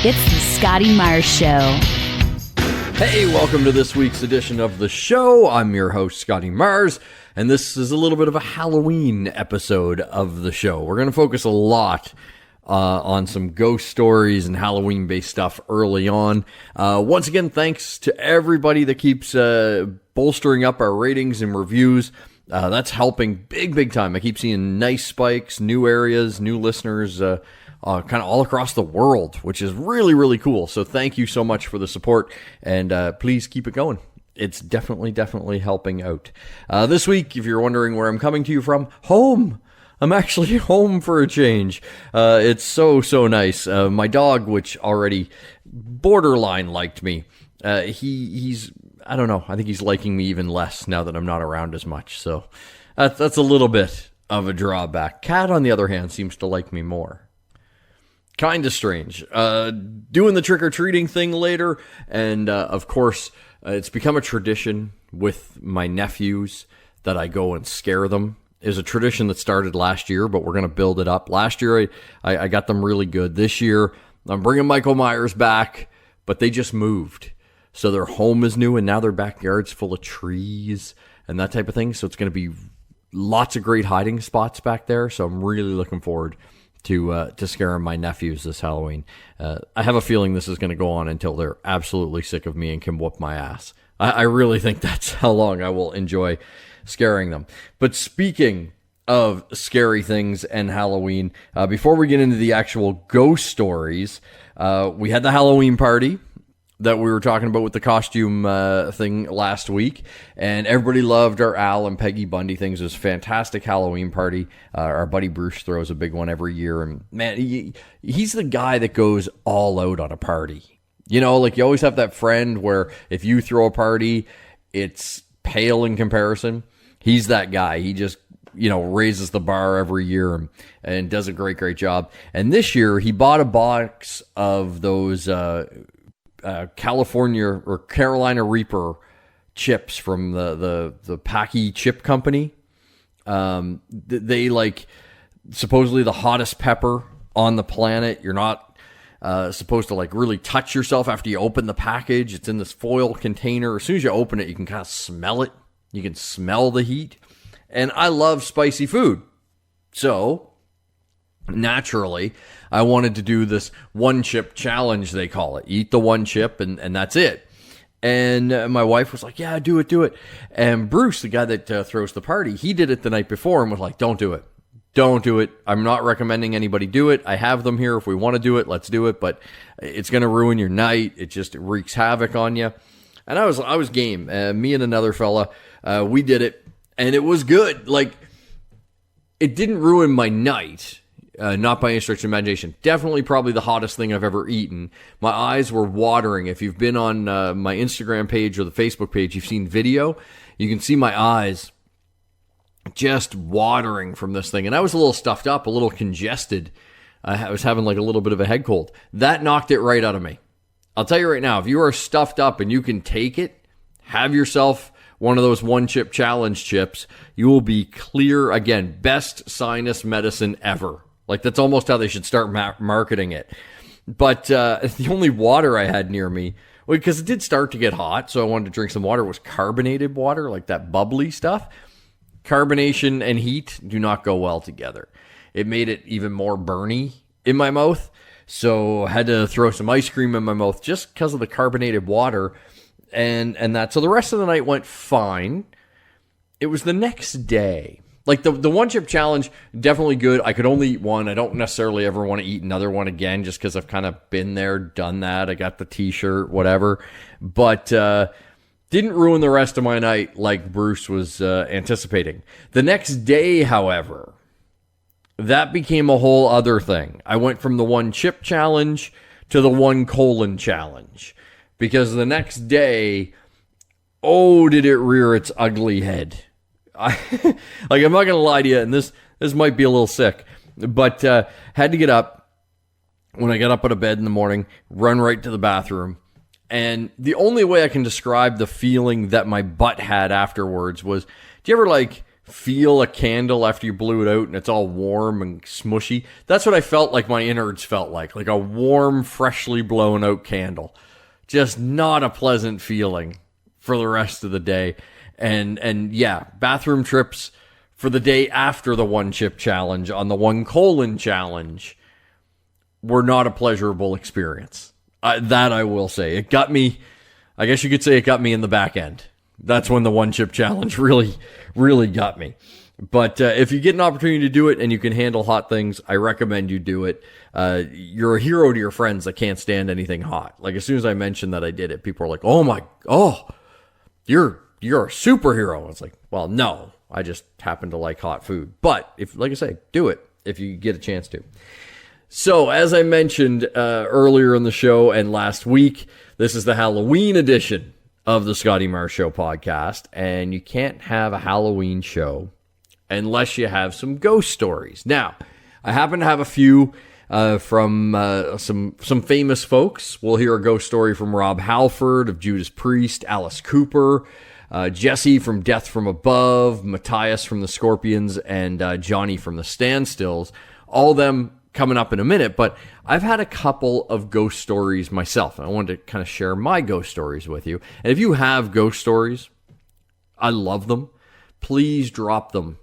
It's the Scotty Myers Show. Hey, welcome to this week's edition of the show. I'm your host, Scotty Myers, and this is a little bit of a Halloween episode of the show. We're going to focus a lot on some ghost stories and Halloween-based stuff early on. Once again, thanks to everybody that keeps bolstering up our ratings and reviews. That's helping big time. I keep seeing nice spikes, new areas, new listeners, kind of all across the world, which is really cool. So thank you so much for the support, and please keep it going. It's definitely helping out. This week, if you're wondering where I'm coming to you from, home. I'm actually home for a change. It's so nice. My dog, which already borderline liked me, he's I don't know. I think he's liking me even less now that I'm not around as much. So that's a little bit of a drawback. Cat, on the other hand, seems to like me more. Kind of strange. Doing the trick-or-treating thing later, and of course, it's become a tradition with my nephews that I go and scare them. Is a tradition that started last year, but we're going to build it up. Last year, I got them really good. This year, I'm bringing Michael Myers back, but they just moved. So their home is new, and now their backyard's full of trees and that type of thing. So it's going to be lots of great hiding spots back there. So I'm really looking forward to scaring my nephews this Halloween. I have a feeling this is going to go on until they're absolutely sick of me and can whoop my ass. I really think that's how long I will enjoy scaring them. But speaking of scary things and Halloween, before we get into the actual ghost stories, we had the Halloween party that we were talking about with the costume thing last week, and everybody loved our Al and Peggy Bundy things. It was a fantastic Halloween party. Our buddy Bruce throws a big one every year, and man, he's the guy that goes all out on a party. You know, like you always have that friend where if you throw a party, it's pale in comparison. He's that guy. He just, raises the bar every year and does a great job. And this year, he bought a box of those California or Carolina Reaper chips from the Packy Chip Company. They like supposedly the hottest pepper on the planet. You're not supposed to like really touch yourself after you open the package. It's in this foil container. As soon as you open it, you can kind of smell it. You can smell the heat. And I love spicy food. So naturally, I wanted to do this one chip challenge, they call it. Eat the one chip and that's it. And my wife was like, yeah, do it. And Bruce, the guy that throws the party, he did it the night before and was like, don't do it. Don't do it. I'm not recommending anybody do it. I have them here. If we want to do it, let's do it. But it's going to ruin your night. It just wreaks havoc on you. And I was game. Me and another fella, we did it. And it was good. Like, it didn't ruin my night. Not by any stretch of imagination. Definitely probably the hottest thing I've ever eaten. My eyes were watering. If you've been on my Instagram page or the Facebook page, you've seen video. You can see my eyes just watering from this thing. And I was a little stuffed up, a little congested. I was having like a little bit of a head cold. That knocked it right out of me. I'll tell you right now, if you are stuffed up and you can take it, have yourself one of those one chip challenge chips. You will be clear. Again, best sinus medicine ever. Like, that's almost how they should start marketing it. But the only water I had near me, because it did start to get hot, so I wanted to drink some water, was carbonated water, like that bubbly stuff. Carbonation and heat do not go well together. It made it even more burny in my mouth, so I had to throw some ice cream in my mouth just because of the carbonated water and that. So the rest of the night went fine. It was the next day. Like, the one chip challenge, definitely good. I could only eat one. I don't necessarily ever want to eat another one again just because I've kind of been there, done that. I got the t-shirt, whatever. But didn't ruin the rest of my night like Bruce was anticipating. The next day, however, that became a whole other thing. I went from the one chip challenge to the one colon challenge. Because the next day, oh, did it rear its ugly head. I'm not going to lie to you, and this might be a little sick, but had to get up. When I got up out of bed in the morning, run right to the bathroom. And the only way I can describe the feeling that my butt had afterwards was, do you ever like feel a candle after you blew it out and it's all warm and smushy. That's what I felt like my innards felt like a warm, freshly blown out candle. Just not a pleasant feeling for the rest of the day. And yeah, bathroom trips for the day after the 1-chip challenge on the 1 challenge were not a pleasurable experience. That I will say. It got me, I guess you could say it got me in the back end. That's when the 1-chip challenge really, really got me. But if you get an opportunity to do it and you can handle hot things, I recommend you do it. You're a hero to your friends that can't stand anything hot. Like, as soon as I mentioned that I did it, people are like, you're a superhero. It's like, well, no, I just happen to like hot food. But if, like I say, do it if you get a chance to. So, as I mentioned earlier in the show and last week, this is the Halloween edition of the Scotty Mars Show podcast, and you can't have a Halloween show unless you have some ghost stories. Now, I happen to have a few from some famous folks. We'll hear a ghost story from Rob Halford of Judas Priest, Alice Cooper, Jesse from Death from Above, Matthias from the Scorpions, and Johnny from the Standstills. All of them coming up in a minute, but I've had a couple of ghost stories myself, and I wanted to kind of share my ghost stories with you. And if you have ghost stories, I love them. Please drop them.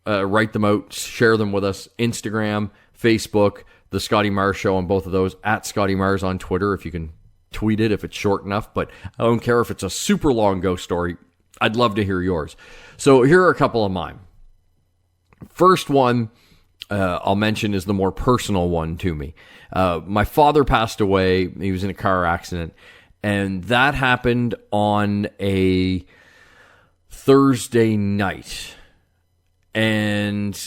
Write them out, share them with us. Instagram, Facebook, The Scotty Mars Show on both of those, at Scotty Mars on Twitter if you can tweet it if it's short enough, but I don't care if it's a super long ghost story. I'd love to hear yours. So here are a couple of mine. First one I'll mention is the more personal one to me. My father passed away. He was in a car accident, and that happened on a Thursday night. And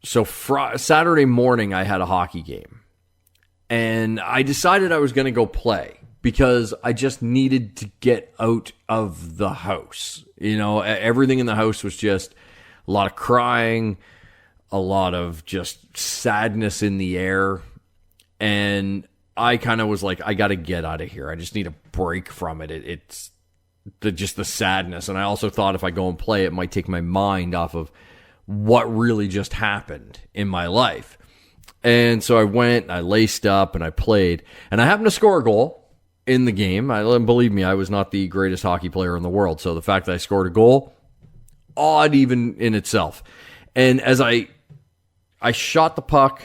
so Saturday morning, I had a hockey game, and I decided I was going to go play because I just needed to get out of the house. You know, everything in the house was just a lot of crying, a lot of just sadness in the air. And I kind of was like, I got to get out of here. I just need a break from it. It's just the sadness. And I also thought if I go and play, it might take my mind off of what really just happened in my life. And so I went, I laced up, and I played. And I happened to score a goal in the game. Believe me, I was not the greatest hockey player in the world. So the fact that I scored a goal, odd even in itself. And as I shot the puck,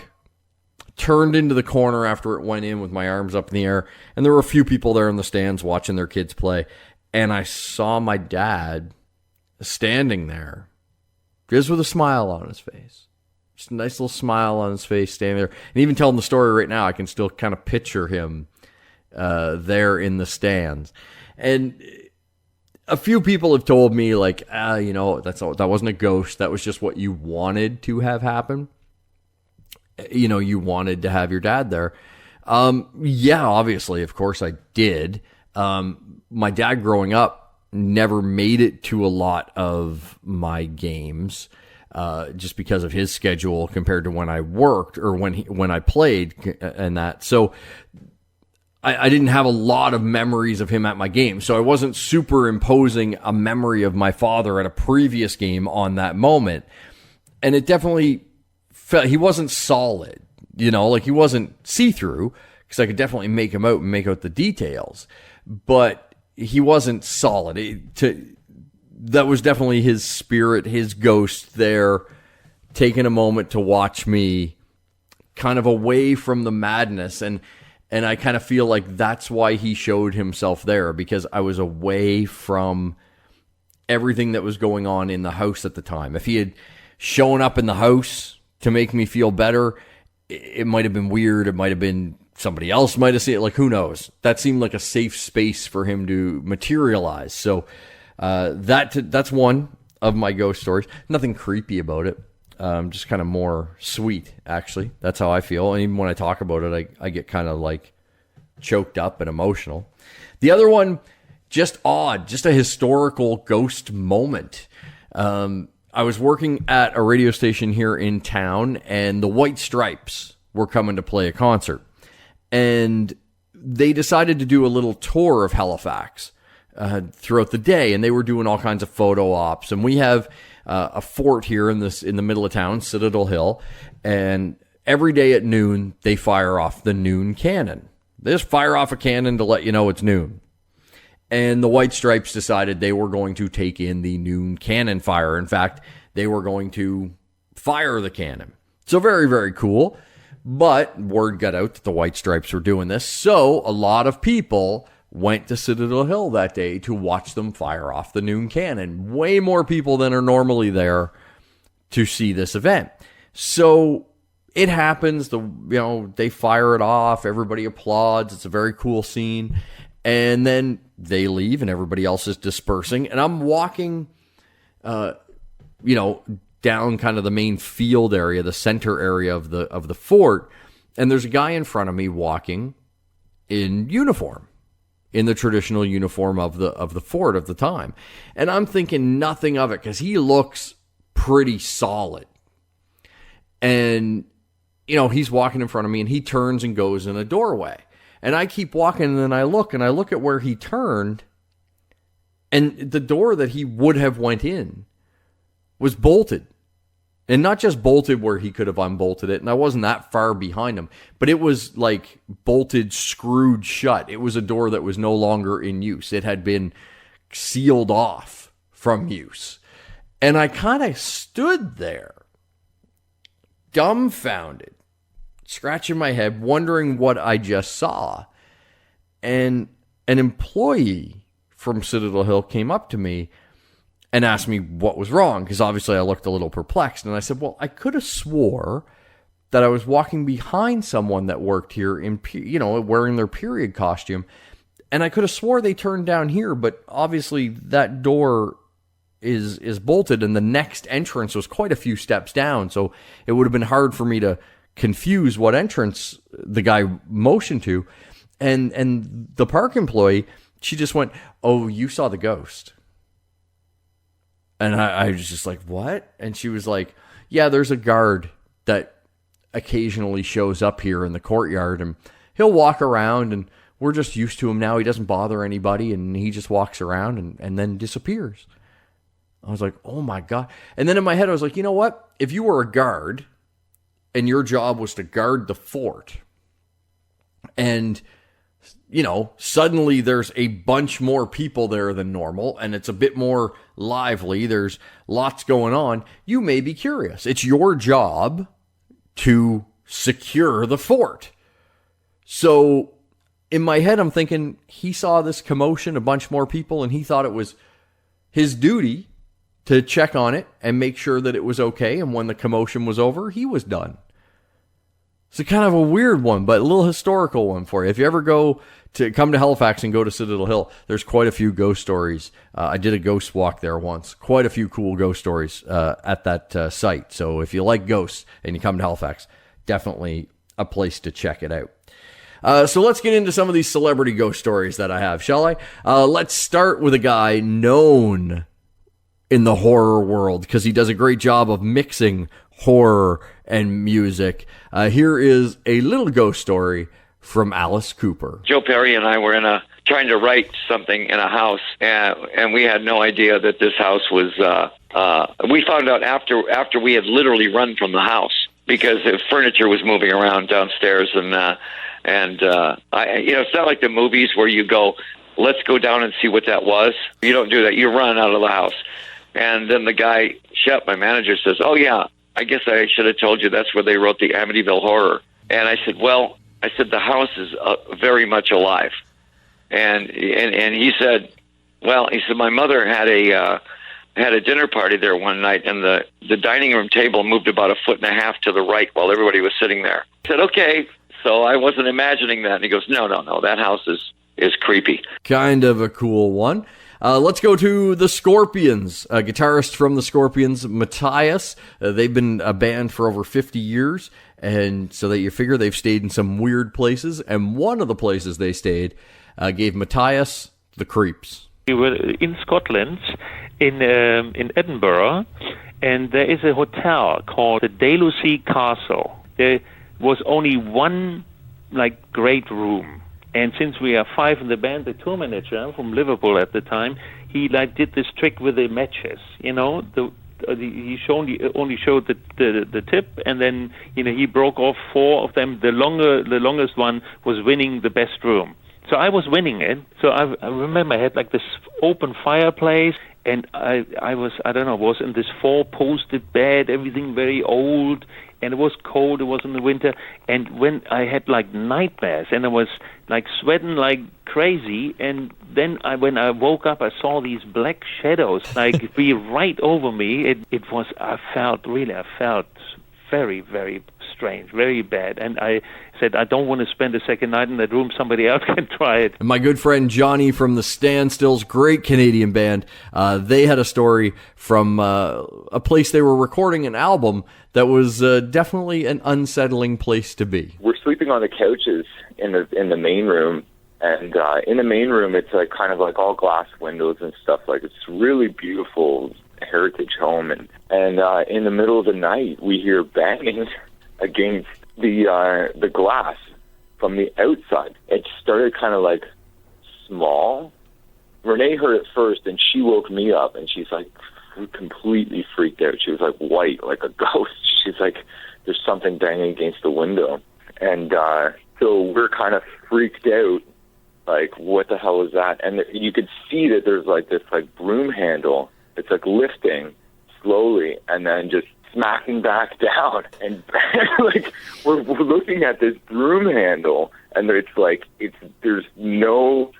turned into the corner after it went in with my arms up in the air, and there were a few people there in the stands watching their kids play, and I saw my dad standing there, just with a smile on his face. Just a nice little smile on his face, standing there. And even telling the story right now, I can still kind of picture him there in the stands. And a few people have told me, like, that wasn't a ghost. That was just what you wanted to have happen. You know, you wanted to have your dad there. Yeah, obviously, of course I did. My dad growing up never made it to a lot of my games, just because of his schedule compared to when I worked or when I played and that. So I didn't have a lot of memories of him at my game. So I wasn't superimposing a memory of my father at a previous game on that moment. And it definitely felt, he wasn't solid, like he wasn't see-through, because I could definitely make him out and make out the details, but he wasn't solid. That was definitely his spirit, his ghost there, taking a moment to watch me kind of away from the madness. And I kind of feel like that's why he showed himself there, because I was away from everything that was going on in the house at the time. If he had shown up in the house to make me feel better, it might have been weird. It might have been somebody else might have seen it. Like, who knows? That seemed like a safe space for him to materialize. So that's one of my ghost stories. Nothing creepy about it. Just kind of more sweet, actually. That's how I feel. And even when I talk about it, I get kind of like choked up and emotional. The other one, just odd, just a historical ghost moment. I was working at a radio station here in town, and the White Stripes were coming to play a concert. And they decided to do a little tour of Halifax throughout the day, and they were doing all kinds of photo ops. And we have a fort here in the middle of town, Citadel Hill, and every day at noon they fire off the noon cannon. They just fire off a cannon to let you know it's noon. And the White Stripes decided they were going to take in the noon cannon fire. In fact, they were going to fire the cannon. So very, very cool. But word got out that the White Stripes were doing this. So a lot of people went to Citadel Hill that day to watch them fire off the noon cannon. Way more people than are normally there to see this event. So it happens. They fire it off. Everybody applauds. It's a very cool scene. And then they leave and everybody else is dispersing. And I'm walking, down kind of the main field area, the center area of the fort. And there's a guy in front of me walking in uniform, in the traditional uniform of the fort of the time. And I'm thinking nothing of it because he looks pretty solid. And, he's walking in front of me and he turns and goes in a doorway. And I keep walking and then I look at where he turned, and the door that he would have went in was bolted. And not just bolted where he could have unbolted it, and I wasn't that far behind him, but it was like bolted, screwed shut. It was a door that was no longer in use. It had been sealed off from use. And I kind of stood there, dumbfounded, scratching my head, wondering what I just saw. And an employee from Citadel Hill came up to me and asked me what was wrong, because obviously I looked a little perplexed. And I said, well, I could have swore that I was walking behind someone that worked here in, wearing their period costume. And I could have swore they turned down here, but obviously that door is bolted and the next entrance was quite a few steps down. So it would have been hard for me to confuse what entrance the guy motioned to. And the park employee, she just went, oh, you saw the ghost. And I was just like, what? And she was like, yeah, there's a guard that occasionally shows up here in the courtyard, and he'll walk around, and we're just used to him now. He doesn't bother anybody, and he just walks around and then disappears. I was like, oh my God. And then in my head, I was like, you know what? If you were a guard and your job was to guard the fort, and suddenly there's a bunch more people there than normal, and it's a bit more lively, there's lots going on, you may be curious. It's your job to secure the fort. So in my head, I'm thinking, he saw this commotion, a bunch more people, and he thought it was his duty to check on it and make sure that it was okay, and when the commotion was over, he was done. It's kind of a weird one, but a little historical one for you. If you ever come to Halifax and go to Citadel Hill, there's quite a few ghost stories. I did a ghost walk there once. Quite a few cool ghost stories at that site. So if you like ghosts and you come to Halifax, definitely a place to check it out. So let's get into some of these celebrity ghost stories that I have, shall I? Let's start with a guy known in the horror world because he does a great job of mixing horror and music. Here is a little ghost story from Alice Cooper. Joe Perry and I were trying to write something in a house, and we had no idea that this house was. We found out after we had literally run from the house because the furniture was moving around downstairs, and it's not like the movies where you go, let's go down and see what that was. You don't do that. You run out of the house, and then the guy, Shep, my manager, says, "Oh yeah, I guess I should have told you that's where they wrote the Amityville Horror." And I said, the house is very much alive. And he said, my mother had a dinner party there one night, and the dining room table moved about 1.5 feet to the right while everybody was sitting there. I said, okay. So I wasn't imagining that. And he goes, no, that house is creepy. Kind of a cool one. Let's go to the Scorpions. A guitarist from the Scorpions, Matthias. They've been a band for over 50 years, and so that you figure they've stayed in some weird places. And one of the places they stayed gave Matthias the creeps. We were in Scotland, in Edinburgh, and there is a hotel called the Dalhousie Castle. There was only one great room. And since we are 5 in the band, the tour manager from Liverpool at the time, he did this trick with the matches, the he only showed the tip, and then he broke off 4 of them. The longest one was winning the best room. So I was winning it. So I remember I had like this open fireplace, and I was in this 4-posted bed, everything very old, and it was cold. It was in the winter, and when I had like nightmares, and I was like sweating like crazy, and then when I woke up, I saw these black shadows like be right over me. I felt very, very strange, very bad. And I said, I don't want to spend a second night in that room. Somebody else can try it. And my good friend Johnny from the Standstills, great Canadian band, they had a story from a place they were recording an album that was definitely an unsettling place to be. We're sleeping on the couches in the main room. And in the main room, it's like kind of like all glass windows and stuff. Like, it's really beautiful heritage home, and in the middle of the night we hear banging against the glass from the outside. It started kind of like small. Renee heard it first, and she woke me up, and she's like completely freaked out. She was like white, like a ghost. She's like, there's something banging against the window. And so we're kind of freaked out, like, what the hell is that? And you could see that there's like this like broom handle. It's like lifting slowly and then just smacking back down. And like we're looking at this broom handle, and there's no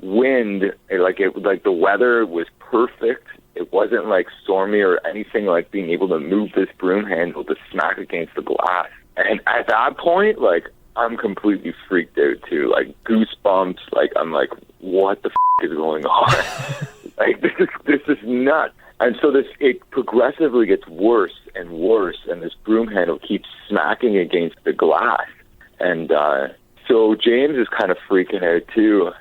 wind. Like the weather was perfect. It wasn't like stormy or anything like being able to move this broom handle to smack against the glass. And at that point, like, I'm completely freaked out too. Like, goosebumps. Like, I'm like, what the is going on? Like, this is nuts. And so it progressively gets worse and worse, and this broom handle keeps smacking against the glass. And so James is kind of freaking out too,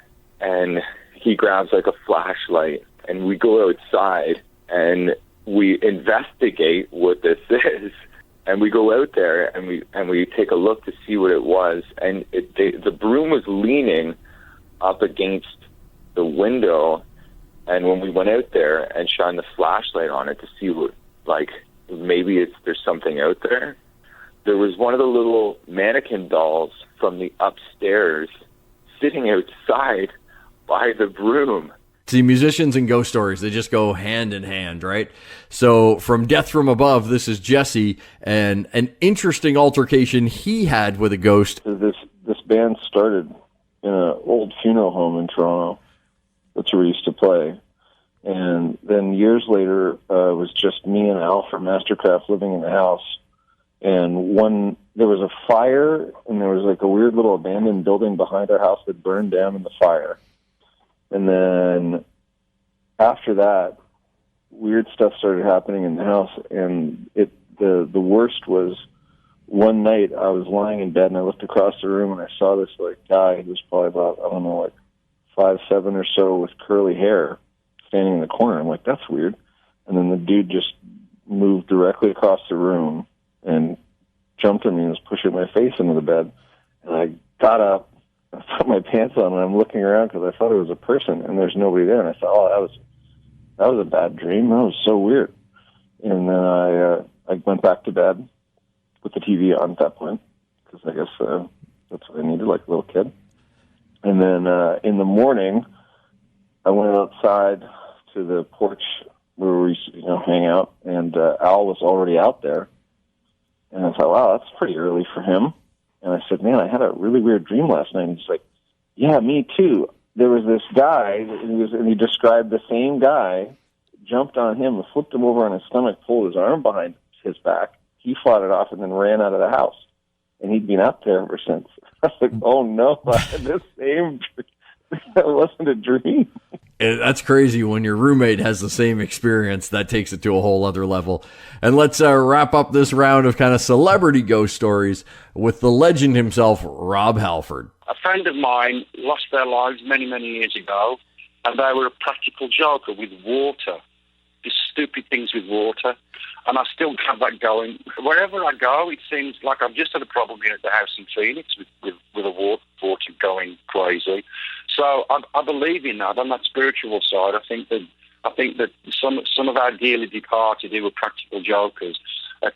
and he grabs like a flashlight, and we go outside and we investigate what this is. And we go out there and we take a look to see what it was, and the broom was leaning up against the window. And when we went out there and shined the flashlight on it to see what, like, maybe there's something out there, there was one of the little mannequin dolls from the upstairs sitting outside by the broom. See, musicians and ghost stories, they just go hand in hand, right? So from Death from Above, this is Jesse, and an interesting altercation he had with a ghost. This band started in an old funeral home in Toronto. That's where we used to play. And then years later, it was just me and Al from Mastercraft living in the house. And there was a fire, and there was like a weird little abandoned building behind our house that burned down in the fire. And then after that, weird stuff started happening in the house. And the worst was one night I was lying in bed and I looked across the room and I saw this like guy who was probably about, I don't know, like 5'7" or so with curly hair standing in the corner. I'm like, that's weird. And then the dude just moved directly across the room and jumped on me and was pushing my face into the bed. And I got up, I put my pants on, and I'm looking around because I thought it was a person, and there's nobody there. And I thought, oh, that was a bad dream. That was so weird. And then I went back to bed with the TV on at that point because I guess that's what I needed, like a little kid. And then in the morning, I went outside to the porch where we used to, hang out, and Al was already out there. And I thought, wow, that's pretty early for him. And I said, man, I had a really weird dream last night. And he's like, yeah, me too. There was this guy, and he described the same guy, jumped on him, flipped him over on his stomach, pulled his arm behind his back. He fought it off and then ran out of the house. And he'd been up there ever since. I was like, oh no, I had this same dream. That wasn't a dream. That's crazy when your roommate has the same experience. That takes it to a whole other level. And let's wrap up this round of kind of celebrity ghost stories with the legend himself, Rob Halford. A friend of mine lost their lives many, many years ago, and they were a practical joker with water. Just stupid things with water. And I still have that going. Wherever I go, it seems like I've just had a problem here at the house in Phoenix with a water going crazy. So I believe in that. On that spiritual side, I think that I think that some of our dearly departed who were practical jokers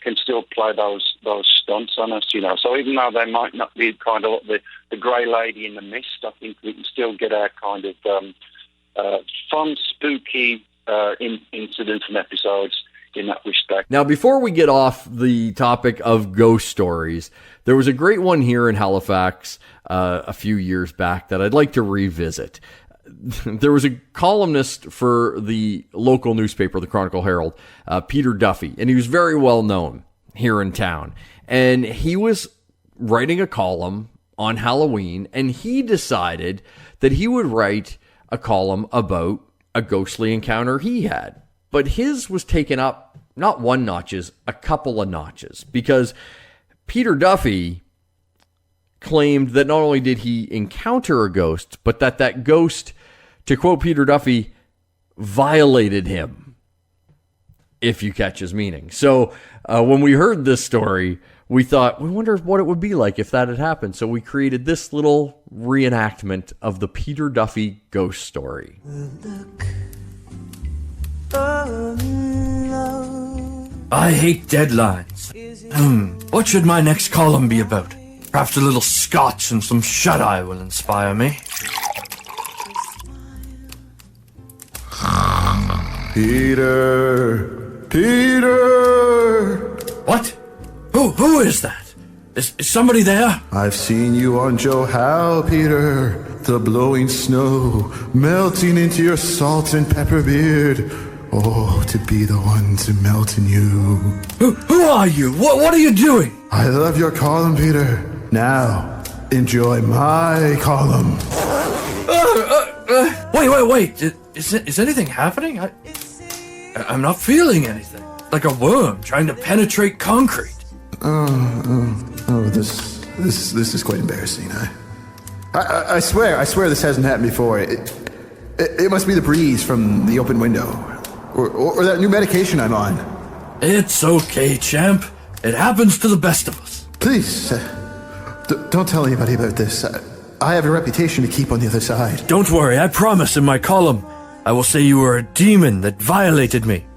can still play those stunts on us, you know. So even though they might not be kind of the grey lady in the mist, I think we can still get our kind of fun, spooky incidents and episodes in that respect. Now, before we get off the topic of ghost stories, there was a great one here in Halifax a few years back that I'd like to revisit. There was a columnist for the local newspaper, the Chronicle Herald, Peter Duffy, and he was very well known here in town. And he was writing a column on Halloween, and he decided that he would write a column about a ghostly encounter he had. But his was taken up not one notches, a couple of notches, because Peter Duffy claimed that not only did he encounter a ghost, but that ghost, to quote Peter Duffy, violated him, if you catch his meaning. So when we heard this story, we thought, we wonder what it would be like if that had happened. So we created this little reenactment of the Peter Duffy ghost story. I hate deadlines. What should my next column be about? Perhaps a little scotch and some shut-eye will inspire me. Peter! What? Who is that? Is somebody there? I've seen you on Joe Howe, Peter. The blowing snow melting into your salt and pepper beard. Oh, to be the one to melt in you. Who are you? What are you doing? I love your column, Peter. Now, enjoy my column. Wait. Is anything happening? I'm not feeling anything. Like a worm trying to penetrate concrete. This is quite embarrassing. I swear this hasn't happened before. It must be the breeze from the open window. Or that new medication I'm on. It's okay, champ. It happens to the best of us. Please, don't tell anybody about this. I have a reputation to keep on the other side. Don't worry, I promise in my column, I will say you were a demon that violated me,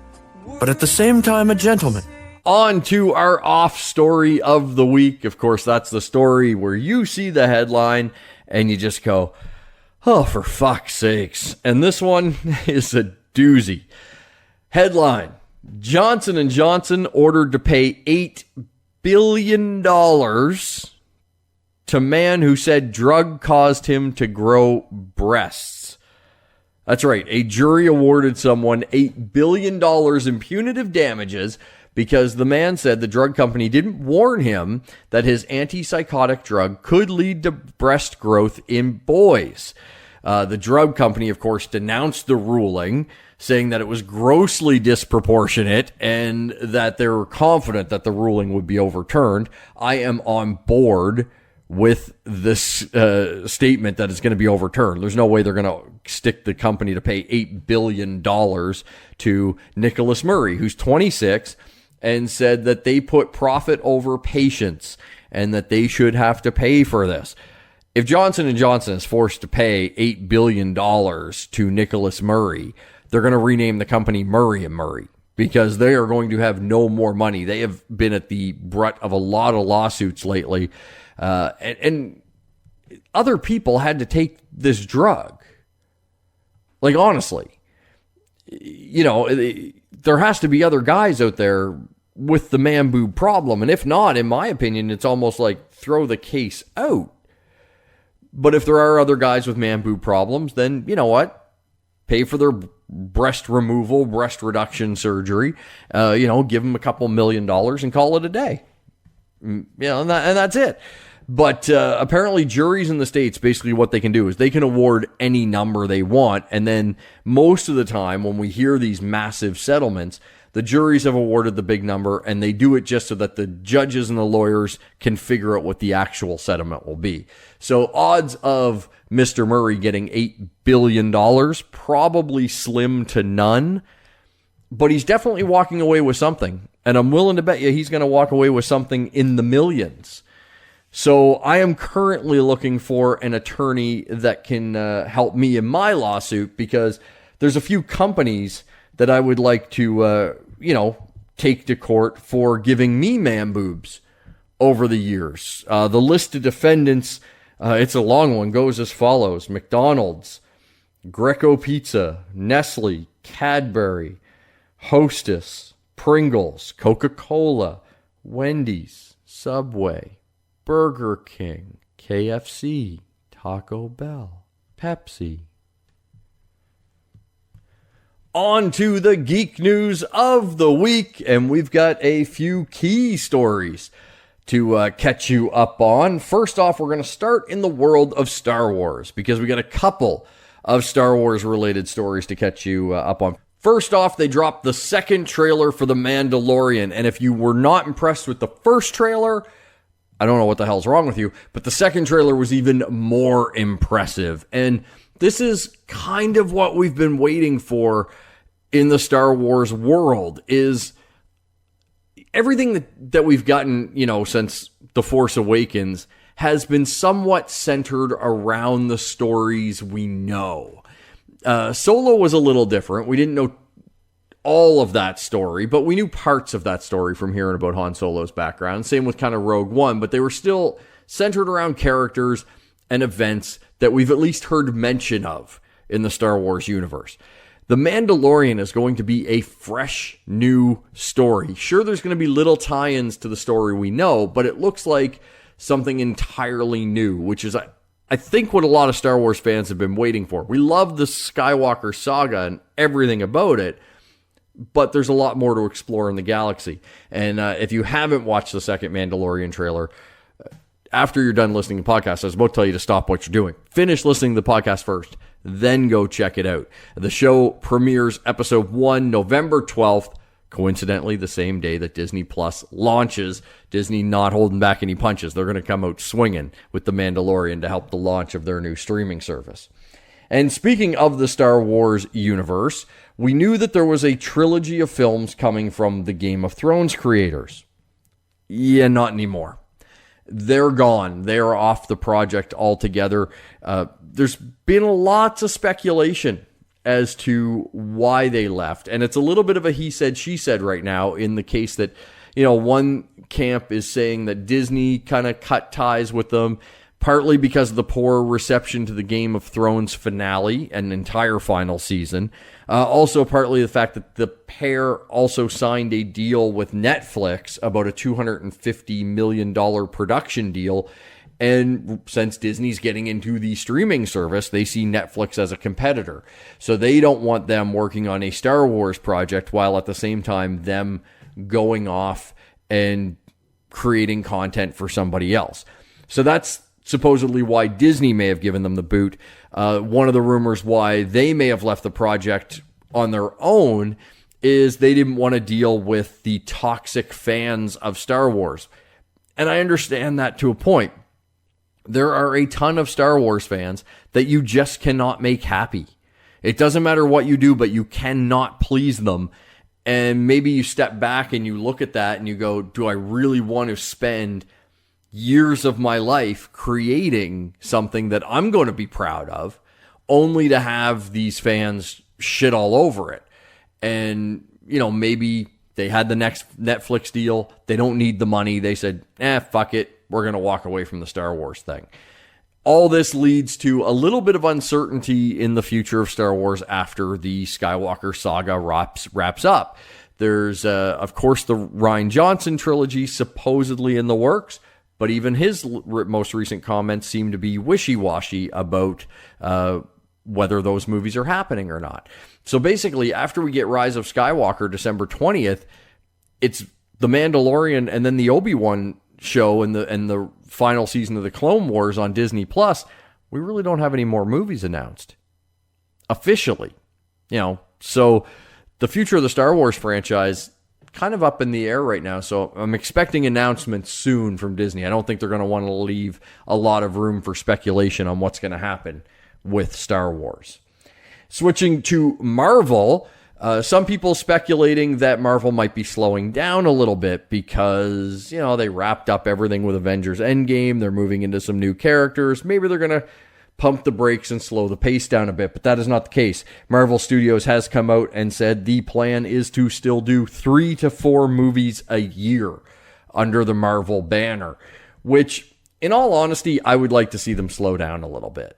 but at the same time a gentleman. On to our off story of the week. Of course, that's the story where you see the headline and you just go, oh, for fuck's sakes. And this one is a doozy. Headline: Johnson & Johnson ordered to pay $8 billion to man who said drug caused him to grow breasts. That's right. A jury awarded someone $8 billion in punitive damages because the man said the drug company didn't warn him that his antipsychotic drug could lead to breast growth in boys. The drug company, of course, denounced the ruling, saying that it was grossly disproportionate and that they were confident that the ruling would be overturned. I am on board with this statement that it's going to be overturned. There's no way they're going to stick the company to pay $8 billion to Nicholas Murray, who's 26, and said that they put profit over patients and that they should have to pay for this. If Johnson & Johnson is forced to pay $8 billion to Nicholas Murray, they're going to rename the company Murray & Murray because they are going to have no more money. They have been at the brunt of a lot of lawsuits lately. And other people had to take this drug. Like, honestly, you know, there has to be other guys out there with the man boob problem. And if not, in my opinion, it's almost like throw the case out. But if there are other guys with man boob problems, then you know what? Pay for their breast removal, breast reduction surgery. Give them a couple $1 million and call it a day. And that's it. But apparently juries in the States, basically what they can do is they can award any number they want. And then most of the time when we hear these massive settlements, the juries have awarded the big number, and they do it just so that the judges and the lawyers can figure out what the actual settlement will be. So odds of Mr. Murray getting $8 billion, probably slim to none, but he's definitely walking away with something. And I'm willing to bet you he's going to walk away with something in the millions. So I am currently looking for an attorney that can help me in my lawsuit because there's a few companies that I would like to, take to court for giving me man boobs over the years. The list of defendants, it's a long one, goes as follows: McDonald's, Greco Pizza, Nestle, Cadbury, Hostess, Pringles, Coca-Cola, Wendy's, Subway, Burger King, KFC, Taco Bell, Pepsi. On to the geek news of the week, and we've got a few key stories to catch you up on. First off, we're going to start in the world of Star Wars, because we got a couple of Star Wars related stories to catch you up on. First off, they dropped the second trailer for The Mandalorian, and if you were not impressed with the first trailer, I don't know what the hell's wrong with you, but the second trailer was even more impressive. And this is kind of what we've been waiting for in the Star Wars world, is everything that we've gotten, since The Force Awakens has been somewhat centered around the stories we know. Solo was a little different. We didn't know all of that story, but we knew parts of that story from hearing about Han Solo's background. Same with kind of Rogue One, but they were still centered around characters and events that we've at least heard mention of in the Star Wars universe. The Mandalorian is going to be a fresh, new story. Sure, there's going to be little tie-ins to the story we know, but it looks like something entirely new, which is, I think, what a lot of Star Wars fans have been waiting for. We love the Skywalker saga and everything about it, but there's a lot more to explore in the galaxy. And if you haven't watched the second Mandalorian trailer, after you're done listening to the podcast, I was about to tell you to stop what you're doing. Finish listening to the podcast first, then go check it out. The show premieres episode 1 November 12th, coincidentally the same day that Disney Plus launches. Disney not holding back any punches. They're going to come out swinging with The Mandalorian to help the launch of their new streaming service. And speaking of the Star Wars universe, we knew that there was a trilogy of films coming from the Game of Thrones creators. Yeah, not anymore. They're gone. They're off the project altogether. There's been lots of speculation as to why they left. And it's a little bit of a he said, she said right now, in the case that, one camp is saying that Disney kind of cut ties with them, partly because of the poor reception to the Game of Thrones finale and entire final season. Also partly the fact that the pair also signed a deal with Netflix about a $250 million production deal. And since Disney's getting into the streaming service, they see Netflix as a competitor. So they don't want them working on a Star Wars project while at the same time them going off and creating content for somebody else. So that's supposedly why Disney may have given them the boot. One of the rumors why they may have left the project on their own is they didn't want to deal with the toxic fans of Star Wars. And I understand that to a point. There are a ton of Star Wars fans that you just cannot make happy. It doesn't matter what you do, but you cannot please them. And maybe you step back and you look at that and you go, do I really want to spend years of my life creating something that I'm going to be proud of, only to have these fans shit all over it? And, maybe they had the next Netflix deal. They don't need the money. They said, fuck it. We're going to walk away from the Star Wars thing. All this leads to a little bit of uncertainty in the future of Star Wars after the Skywalker saga wraps up. There's, of course, the Rian Johnson trilogy supposedly in the works, but even his most recent comments seem to be wishy-washy about whether those movies are happening or not. So basically, after we get Rise of Skywalker December 20th, it's The Mandalorian and then the Obi-Wan show and the final season of the Clone Wars on Disney Plus. We really don't have any more movies announced officially, so the future of the Star Wars franchise kind of up in the air right now. So I'm expecting announcements soon from Disney. I don't think they're going to want to leave a lot of room for speculation on what's going to happen with Star Wars. Switching to Marvel, some people speculating that Marvel might be slowing down a little bit because, they wrapped up everything with Avengers Endgame. They're moving into some new characters. Maybe they're going to pump the brakes and slow the pace down a bit, but that is not the case. Marvel Studios has come out and said the plan is to still do 3 to 4 movies a year under the Marvel banner, which, in all honesty, I would like to see them slow down a little bit.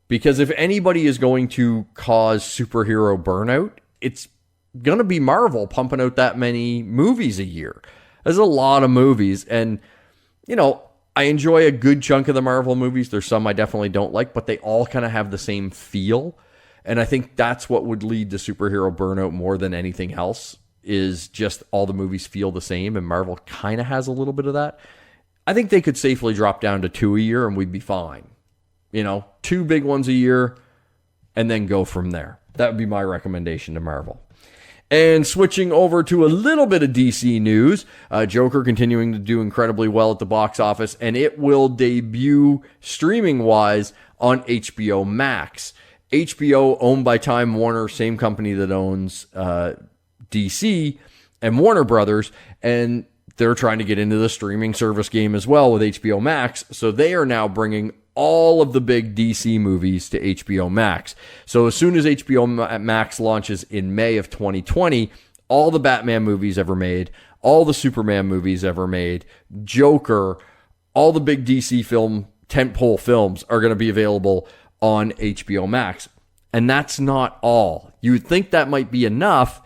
Because if anybody is going to cause superhero burnout, it's going to be Marvel pumping out that many movies a year. There's a lot of movies, and, you know, I enjoy a good chunk of the Marvel movies. There's some I definitely don't like, but they all kind of have the same feel. And I think that's what would lead to superhero burnout more than anything else, is just all the movies feel the same, and Marvel kind of has a little bit of that. I think they could safely drop down to 2 a year and we'd be fine. You know, 2 big ones a year and then go from there. That would be my recommendation to Marvel. And switching over to a little bit of DC news, Joker continuing to do incredibly well at the box office, and it will debut streaming-wise on HBO Max. HBO, owned by Time Warner, same company that owns DC and Warner Brothers, and they're trying to get into the streaming service game as well with HBO Max, so they are now bringing all of the big DC movies to HBO Max. So as soon as HBO Max launches in May of 2020, all the Batman movies ever made, all the Superman movies ever made, Joker, all the big DC tentpole films are going to be available on HBO Max. And that's not all. You would think that might be enough,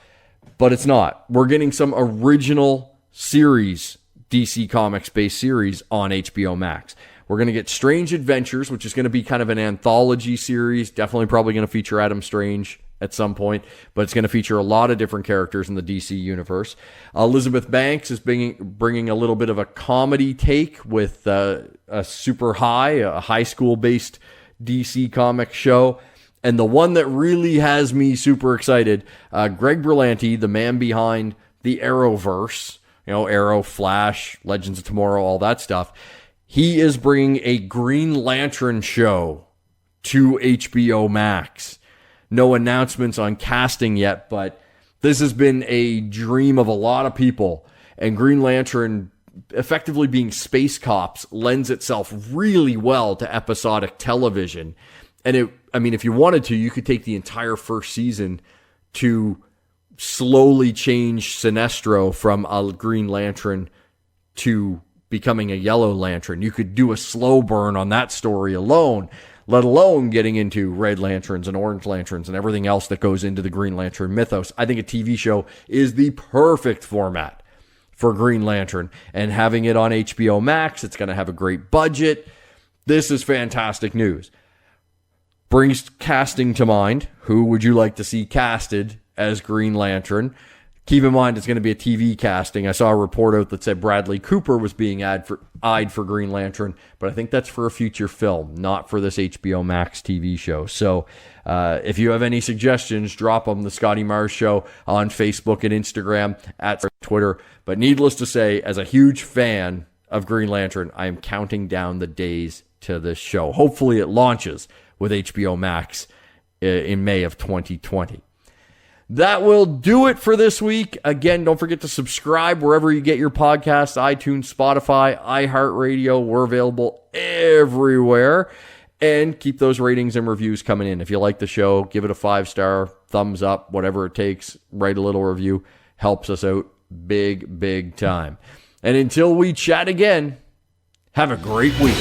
but it's not. We're getting some original series, DC Comics-based series on HBO Max. We're going to get Strange Adventures, which is going to be kind of an anthology series. Definitely probably going to feature Adam Strange at some point, but it's going to feature a lot of different characters in the DC universe. Elizabeth Banks is bringing a little bit of a comedy take with a high school-based DC comic show. And the one that really has me super excited, Greg Berlanti, the man behind the Arrowverse, you know, Arrow, Flash, Legends of Tomorrow, all that stuff. He is bringing a Green Lantern show to HBO Max. No announcements on casting yet, but this has been a dream of a lot of people. And Green Lantern, effectively being space cops, lends itself really well to episodic television. And if you wanted to, you could take the entire first season to slowly change Sinestro from a Green Lantern to becoming a Yellow Lantern. You could do a slow burn on that story alone, let alone getting into Red Lanterns and Orange Lanterns and everything else that goes into the Green Lantern mythos. I think a TV show is the perfect format for Green Lantern, and having it on HBO Max, it's going to have a great budget. This is fantastic news. Brings casting to mind. Who would you like to see casted as Green Lantern? Keep in mind, it's going to be a TV casting. I saw a report out that said Bradley Cooper was being eyed for Green Lantern, but I think that's for a future film, not for this HBO Max TV show. So if you have any suggestions, drop them. The Scotty Mars Show on Facebook and Instagram, at Twitter. But needless to say, as a huge fan of Green Lantern, I am counting down the days to this show. Hopefully it launches with HBO Max in May of 2020. That will do it for this week. Again, don't forget to subscribe wherever you get your podcasts, iTunes, Spotify, iHeartRadio. We're available everywhere. And keep those ratings and reviews coming in. If you like the show, give it a 5-star, thumbs up, whatever it takes. Write a little review. Helps us out big, big time. And until we chat again, have a great week.